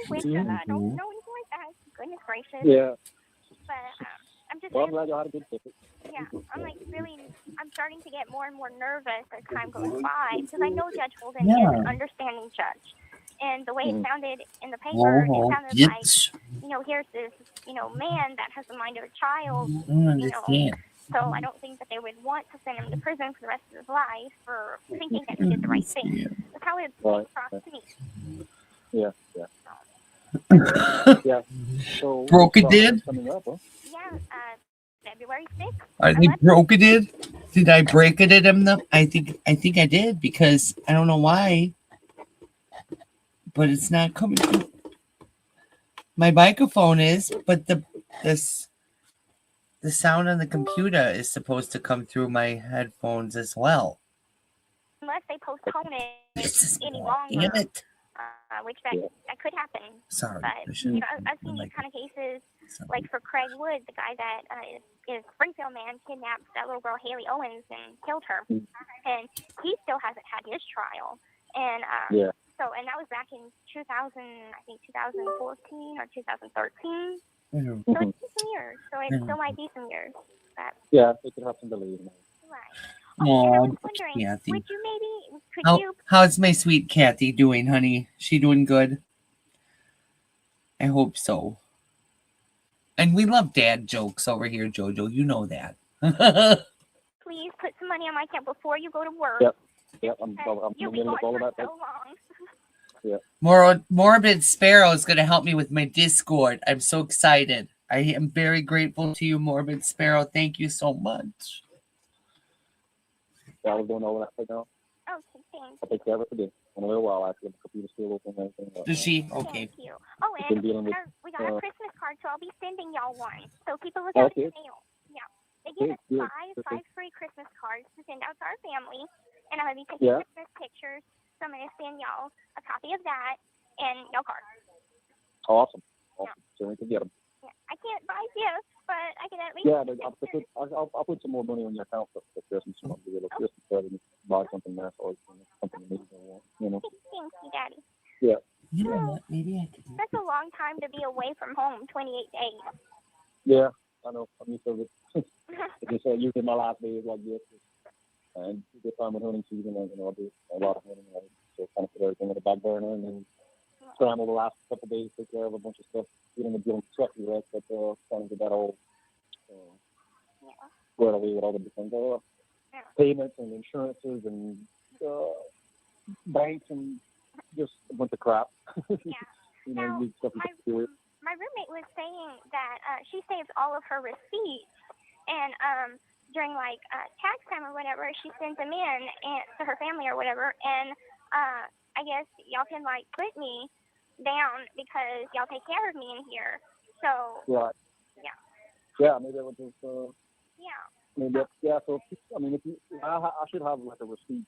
Wicca. I don't know anything like that. Goodness gracious. Yeah. But I'm just Well, I'm glad you had a good ticket. yeah, I'm like really, I'm starting to get more and more nervous as time goes by because I know Judge Holden is an understanding judge. And the way it sounded in the paper, it sounded like, here's this, man that has the mind of a child, I don't understand. So I don't think that they would want to send him to prison for the rest of his life for thinking that he did the right thing. That's how it came across to me. Yeah. Yeah. So Broke it did? Coming up, huh? Yeah, February 6th. Are they broke it did? Did I break it at him? I think I did because I don't know why. But it's not coming through. My microphone is, but the sound on the computer is supposed to come through my headphones as well. Unless they postpone it any longer, Damn it. which that could happen. Sorry. But I've seen these kind of cases, like for Craig Wood, the guy that is Springfield man, kidnapped that little girl Haley Owens and killed her, and he still hasn't had his trial. And so, and that was back in 2014 or 2013. Mm-hmm. So it's been some years. So it still might be some years. But, yeah, it could have some delay. Right. Oh, I was wondering, Kathy. would you maybe, How's my sweet Kathy doing, honey? She doing good? I hope so. And we love dad jokes over here, Jojo. You know that. please put some money on my account before you go to work? Yep, I'm You'll be in the middle of all gone of for that. so long. Yeah. Morbid Sparrow is going to help me with my Discord. I'm so excited. I am very grateful to you, Morbid Sparrow. Thank you so much. Yeah, I was doing all that right now. Oh, thanks. I'll take care of it today. In a little while, actually, the computer's still open and everything. Does she? Okay. Thank you. Oh, Been and dealing with, we got a Christmas card, so I'll be sending y'all one. So keep a lookout in the mail. Yeah. They give us five free Christmas cards to send out to our family. And I'm going to be taking Christmas pictures. So I'm going to send y'all a copy of that and y'all cards. Awesome. So we can get them. Yeah. I can't buy gifts, but I can at least. Yeah, I'll put some more money on your account for Christmas. I'll be able to just buy something nice or something amazing. Thank you, Daddy. Yeah. You know what? Maybe I could. That's a long time to be away from home, 28 days. Yeah, I know. I'm used to it. Just usually my last day is like this. And this time with hunting season, I do a lot of hunting. So kind of put everything in the back burner and then scramble the last couple of days, take care of a bunch of stuff, getting the deal truck wrecked, but trying to get that all Right away with all the different payments and insurances and banks and just a bunch of crap. You know, Now, you stuff you have to do it. my roommate was saying that she saves all of her receipts, and during like tax time or whatever, she sends them in and to her family or whatever. And I guess y'all can like put me down because y'all take care of me in here. So Right. yeah, Yeah, maybe I would just yeah, maybe yeah. So I mean, if you, I should have like a receipt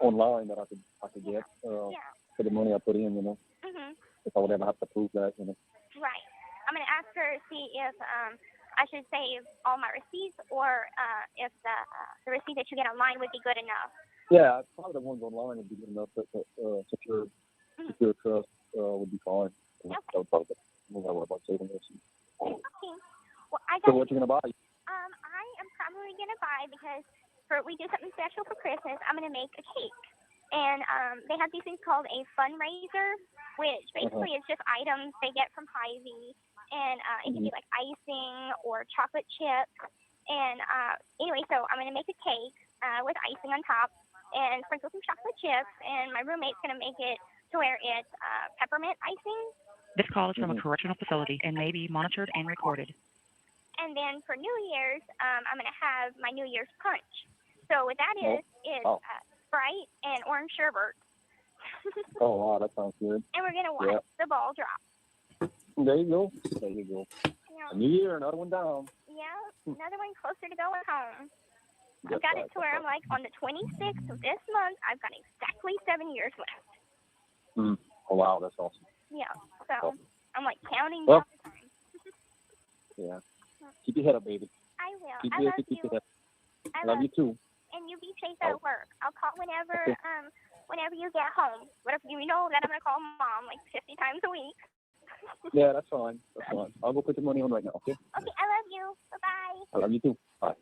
online that I could get yeah. for the money I put in. You know, Mhm. if I would ever have to prove that. You know. Right. I'm gonna ask her to see if I should save all my receipts or if the receipt that you get online would be good enough. Yeah, probably the ones online would be good enough. But secure trust would be fine. You know, Okay. that would probably move out about saving this. Okay. Well, I So got. what you gonna buy? I am probably gonna buy because we do something special for Christmas. I'm gonna make a cake, and they have these things called a fundraiser, which basically is just items they get from Hy-Vee, and it can be like icing or chocolate chips. And anyway, so I'm gonna make a cake with icing on top and sprinkle some chocolate chips, and my roommate's gonna make it to where it's peppermint icing. This call is from a correctional facility and may be monitored and recorded. And then for New Year's, I'm going to have my New Year's punch. So what that is Sprite and orange sherbet. Oh wow, that sounds good. And we're going to watch the ball drop. There you go. There you go. Yeah. A new year, another one down. Yeah, another one closer to going home. I've That's got right, it to where I'm like, on the 26th of this month, I've got exactly 7 years left. Oh wow, that's awesome. Yeah, so I'm like counting Well, down the time. Yeah. Keep your head up, baby. I will. Keep I your love keep you. your head. I love you too. And you be safe at work. I'll call whenever Okay. whenever you get home. What if you know that I'm gonna call mom like 50 times a week? Yeah, that's fine. That's fine. I'll go put the money on right now, okay? Okay, I love you. Bye bye. I love you too. Bye.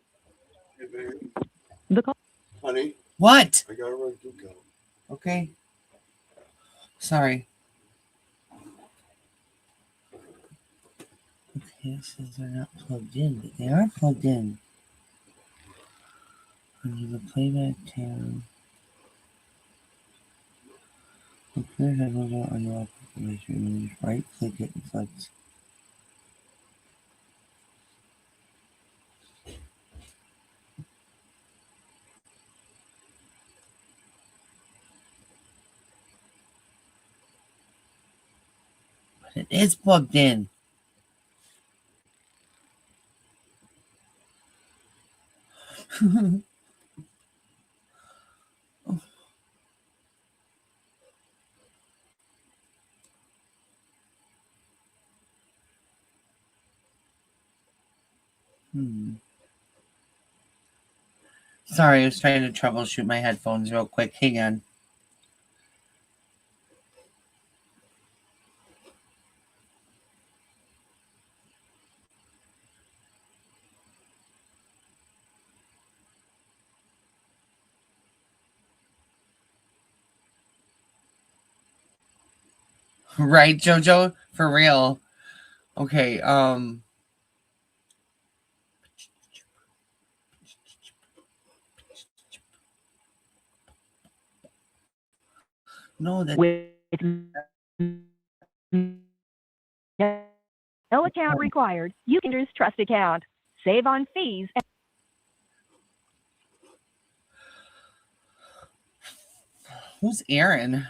Hey, baby. The call. Honey, What? I gotta run to go. Okay. Sorry. Okay, it says they're not plugged in, but they are plugged in. Under the playback tab. The clear headphones are unlocked. Right click it and select. But it is plugged in. Sorry, I was trying to troubleshoot my headphones real quick. Hang on. Right, Jojo? For real. Okay, no, that With no account required, you can use trust account. Save on fees. who's Aaron?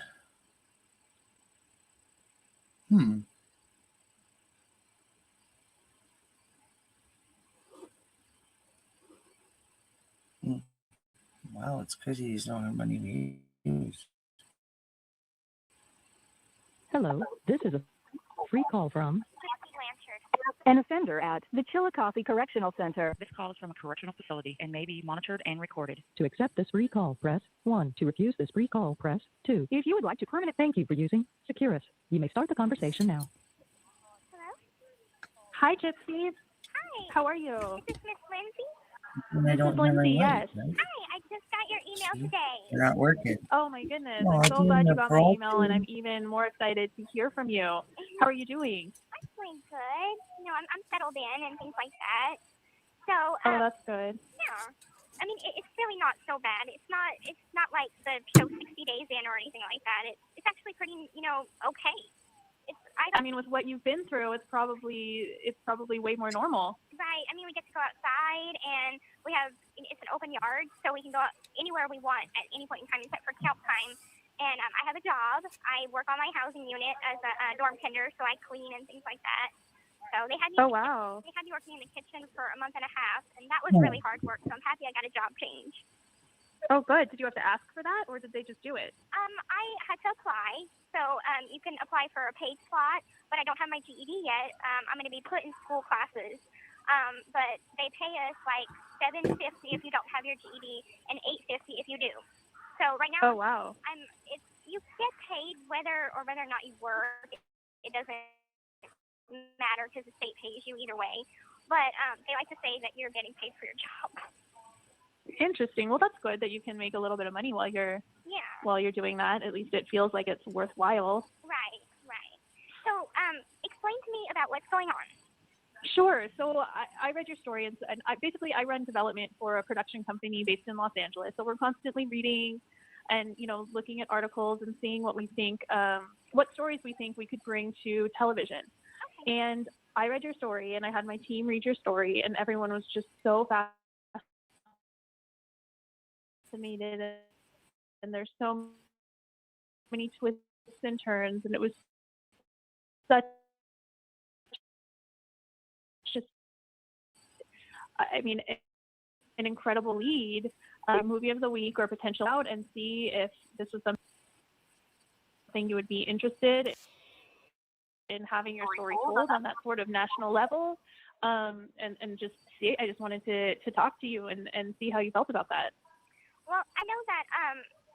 Wow, it's crazy he's not having money to use. Hello, this is a free call from an offender at the Chillicothe Correctional Center. This call is from a correctional facility and may be monitored and recorded. To accept this free call, press 1. To refuse this free call, press 2. If you would like to thank you for using Securus. You may start the conversation now. Hello? Hi, Gypsy. Hi. How are you? Is this Miss Lindsay? And I This don't is have Lindsay, any money, yes. right? Hi, I just got your email today. You're not working. Oh my goodness. Aw, I'm so doing glad the you got my email and parole I'm even more excited to hear from you. How are you doing? I'm doing good. You know, I'm settled in and things like that. So Oh, that's good. yeah. I mean, it's really not so bad. It's not like the show 60 Days In or anything like that. It's actually pretty, okay. I mean, with what you've been through, it's probably way more normal. Right. I mean, we get to go outside, and it's an open yard, so we can go anywhere we want at any point in time except for count time. And I have a job. I work on my housing unit as a dorm tender, so I clean and things like that. So they had me. Oh, wow. They had me working in the kitchen for a month and a half, and that was really hard work. So I'm happy I got a job change. Oh, good. Did you have to ask for that, or did they just do it? I had to apply. So you can apply for a paid slot, but I don't have my GED yet. I'm going to be put in school classes, but they pay us like $7.50 if you don't have your GED and $8.50 if you do. So right now, Oh, wow. You get paid whether or not you work. It doesn't matter because the state pays you either way. But they like to say that you're getting paid for your job. Interesting. Well, that's good that you can make a little bit of money while you're doing that. At least it feels like it's worthwhile. Right. So explain to me about what's going on. Sure. So I read your story, and I run development for a production company based in Los Angeles. So we're constantly reading and, looking at articles and seeing what we think, what stories we think we could bring to television. Okay. And I read your story, and I had my team read your story, and everyone was just so fascinated. And there's so many twists and turns, and it was such an incredible lead, movie of the week or potential out, and see if this was something you would be interested in having your story told on that sort of national level. And just see, I just wanted to talk to you and see how you felt about that. Well, I know that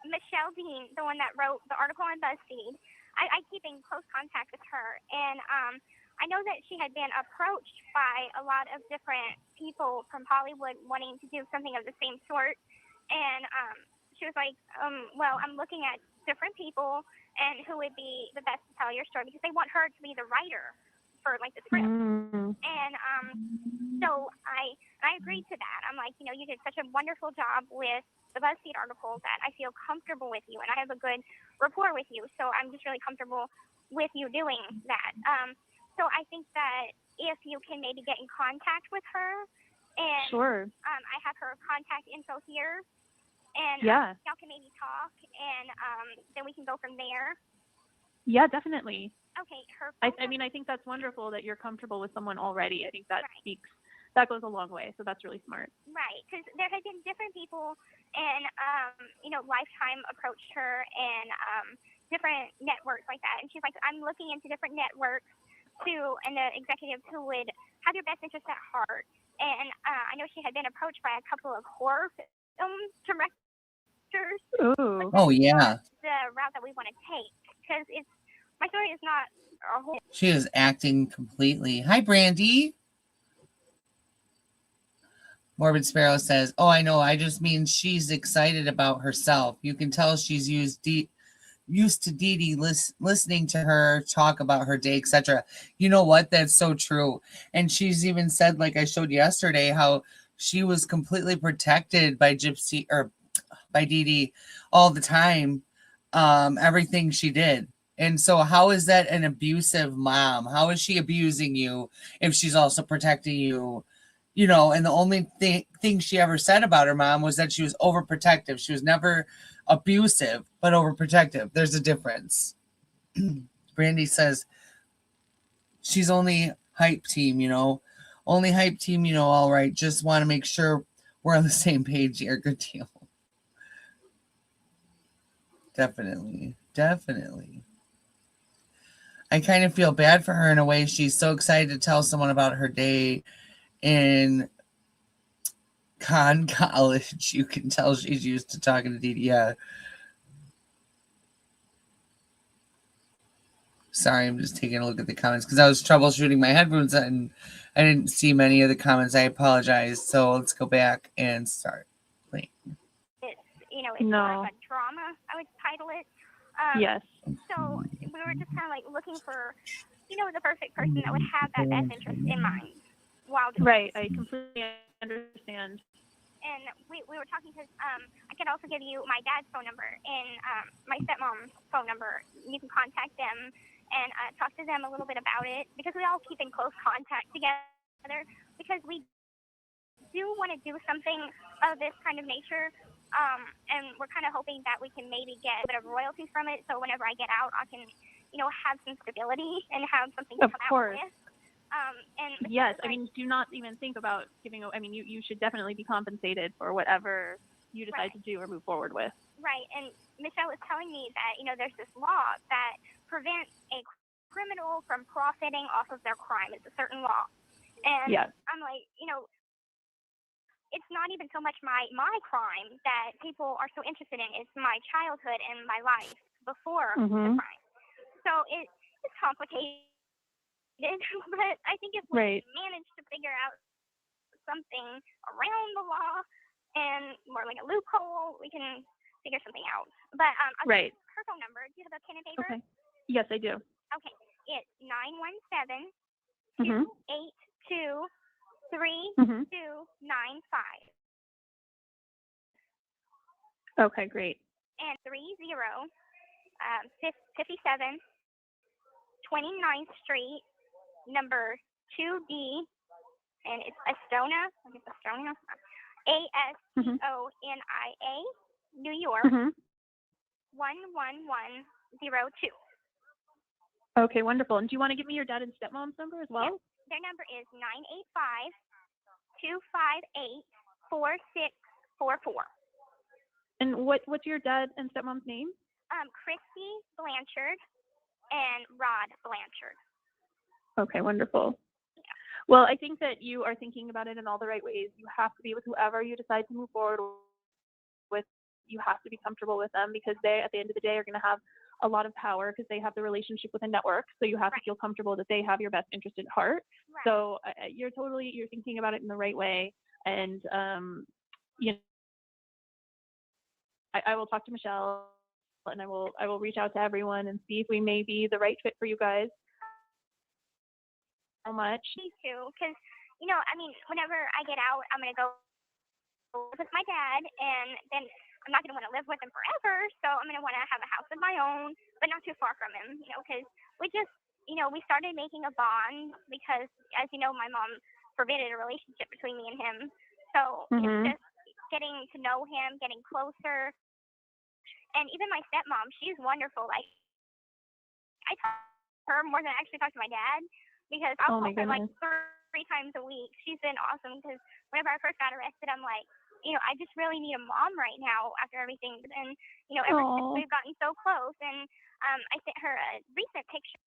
Michelle Dean, the one that wrote the article on BuzzFeed, I keep in close contact with her, and I know that she had been approached by a lot of different people from Hollywood wanting to do something of the same sort, and she was like, well, I'm looking at different people and who would be the best to tell your story, because they want her to be the writer for like the script. And so I agreed to that. I'm like, you did such a wonderful job with the BuzzFeed article that I feel comfortable with you, and I have a good rapport with you, so I'm just really comfortable with you doing that. So I think that if you can maybe get in contact with her, and sure. I have her contact info here, and y'all can maybe talk, and then we can go from there. Yeah, definitely. Okay. I mean, I think that's wonderful that you're comfortable with someone already. I think that that goes a long way. So that's really smart. Right, because there have been different people, and Lifetime approached her, and different networks like that, and she's like, I'm looking into different networks too, and the executives who would have your best interest at heart. And I know she had been approached by a couple of horror film directors. Ooh. Oh yeah. The route that we want to take, because my story is not a whole. She is acting completely. Hi, Brandy. Morbid Sparrow says, oh, I know. I just mean she's excited about herself. You can tell she's used to Dee Dee listening to her talk about her day, etc. You know what? That's so true. And she's even said, like I showed yesterday, how she was completely protected by Gypsy or by Dee Dee all the time. Everything she did. And so how is that an abusive mom? How is she abusing you if she's also protecting you? And the only thing she ever said about her mom was that she was overprotective. She was never abusive, but overprotective. There's a difference. Brandy says she's only hype team, only hype team, all right. Just want to make sure we're on the same page here. Good deal. Definitely. I kind of feel bad for her in a way. She's so excited to tell someone about her day in college. You can tell she's used to talking to Dee Dee. Yeah. Sorry, I'm just taking a look at the comments because I was troubleshooting my headphones and I didn't see many of the comments. I apologize. So let's go back and start playing. It's more of a drama, I would title it. Yes. So we were just kind of like looking for the perfect person that would have that best interest in mind while doing Right. it. I completely understand. And we were talking because I could also give you my dad's phone number and my stepmom's phone number. You can contact them and talk to them a little bit about it because we all keep in close contact together because we do want to do something of this kind of nature. And we're kind of hoping that we can maybe get a bit of royalties from it. So whenever I get out, I can, have some stability and have something to Of come course. out with. And Yes. I mean, do not even think about giving. I mean, you should definitely be compensated for whatever you decide to do or move forward with. Right, and Michelle was telling me that, there's this law that prevents a criminal from profiting off of their crime. It's a certain law. And Yes. I'm like, it's not even so much my crime that people are so interested in. It's my childhood and my life before the crime. So it's complicated, but I think if we manage to figure out something around the law and more like a loophole, we can figure something out. But I'll give you her phone number. Do you have a pen and paper? Okay. Yes, I do. Okay. It's 917-282-3295. Okay, great. And 57 29th Street, number 2D, and it's Astonia. Astonia, New York, 11102. Okay, wonderful. And do you want to give me your dad and stepmom's number as well? Yep. Their number is 985-258-4644. And what's your dad and stepmom's name? Christy Blanchard and Rod Blanchard. Okay, wonderful. Well, I think that you are thinking about it in all the right ways. You have to be with whoever you decide to move forward with. You have to be comfortable with them because they, at the end of the day, are going to have a lot of power because they have the relationship with a network. So you have to feel comfortable that they have your best interest at heart. Right. So you're thinking about it in the right way. And, I will talk to Michelle and I will reach out to everyone and see if we may be the right fit for you guys. So much. Me too, because whenever I get out, I'm gonna go with my dad, and then I'm not gonna want to live with him forever. So I'm gonna want to have a house of my own, but not too far from him, because we just, we started making a bond because, as you know, my mom forbidden a relationship between me and him. So it's just getting to know him, getting closer. And even my stepmom, she's wonderful. Like, I talk to her more than I actually talk to my dad because I'll call her like 3 times a week. She's been awesome because whenever I first got arrested, I'm like, I just really need a mom right now after everything. And, ever since we've gotten so close. And I sent her a recent picture.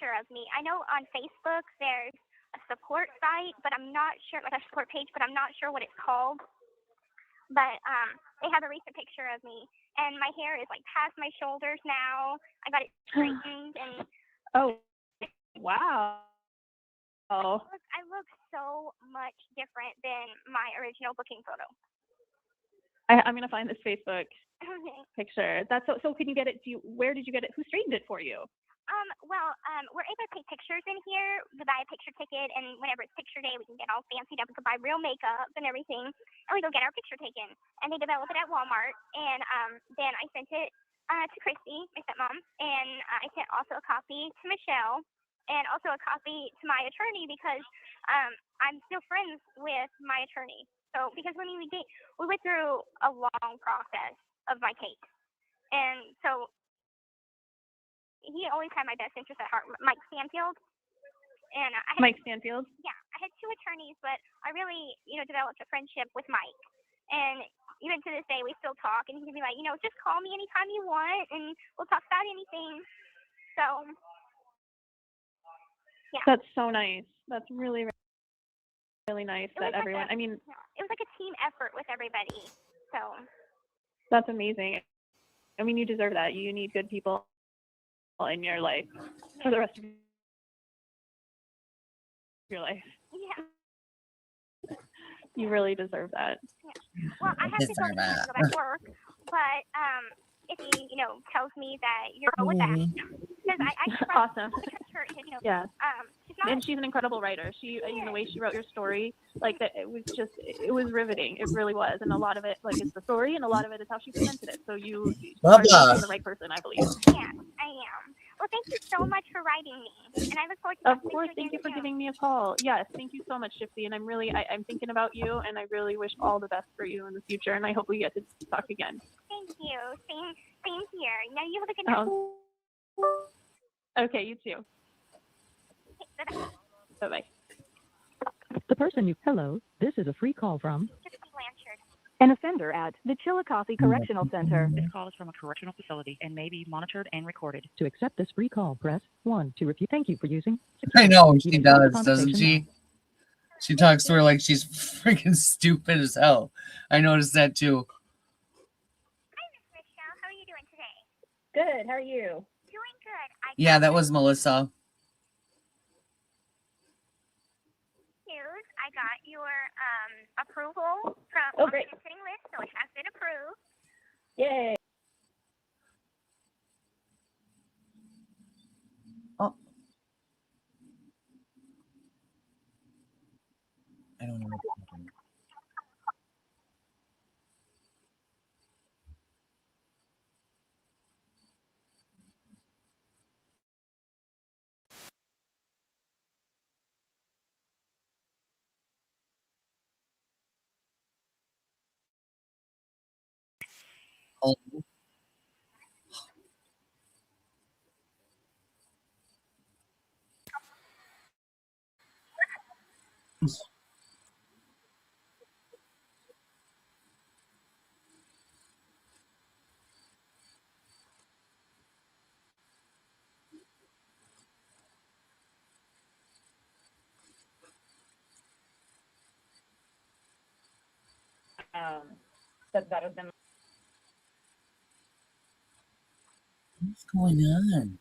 Of me. I know on Facebook there's a support site, but I'm not sure, like a support page, but I'm not sure what it's called. But they have a recent picture of me, and my hair is like past my shoulders now. I got it straightened, and wow. I look so much different than my original booking photo. I'm gonna find this Facebook picture. That's so. Can you get it? Where did you get it? Who straightened it for you? We're able to take pictures in here. We buy a picture ticket, and whenever it's picture day, we can get all fancied up. We can buy real makeup and everything, and we go get our picture taken. And they develop it at Walmart. And then I sent it to Christy, my stepmom, and I sent also a copy to Michelle, and also a copy to my attorney because I'm still friends with my attorney. So because when we went through a long process of my case, and so he always had my best interest at heart, Mike Stanfield. And Mike Stanfield? Yeah, I had 2 attorneys, but I really, developed a friendship with Mike. And even to this day, we still talk, and he can be like, just call me anytime you want, and we'll talk about anything. So, yeah. That's so nice. That's really, really nice that everyone, it was like a team effort with everybody. So. That's amazing. I mean, you deserve that. You need good people in your life for the rest of your life. Yeah. You really deserve that. Yeah. Well, I have to go because I have to go back to work, but if he, tells me that you're cool with that, because I trust, Awesome. I trust her, Yeah. She's not, and she's an incredible writer. She, the way she wrote your story, like that, it was riveting. It really was, and a lot of it, like, is the story, and a lot of it is how she presented it. So you are talking to the right person, I believe. Yeah, I am. Well, thank you so much for writing me, and I look forward to Of course, thank you for giving me a call. Yes, thank you so much, Gypsy, and I'm thinking about you, and I really wish all the best for you in the future, and I hope we get to talk again. Thank you. Same here. Now you have a good night. Okay, you too. Bye-bye. The person hello, this is a free call from Gypsy Blanchard. an offender at the Chillicothe Correctional Center. This call is from a correctional facility and may be monitored and recorded. To accept this free call, press 1. To repeat, thank you for using. I know You she may start the does, doesn't conversation she? She talks to her like she's freaking stupid as hell. I noticed that too. Hi, Miss Michelle. How are you doing today? Good. How are you? Doing good. Yeah, that was Melissa. I got your approval from Oh, on the great. visiting list, so it has been approved. Yay. Oh. I don't know what's happening. Oh. That has been. What's going on?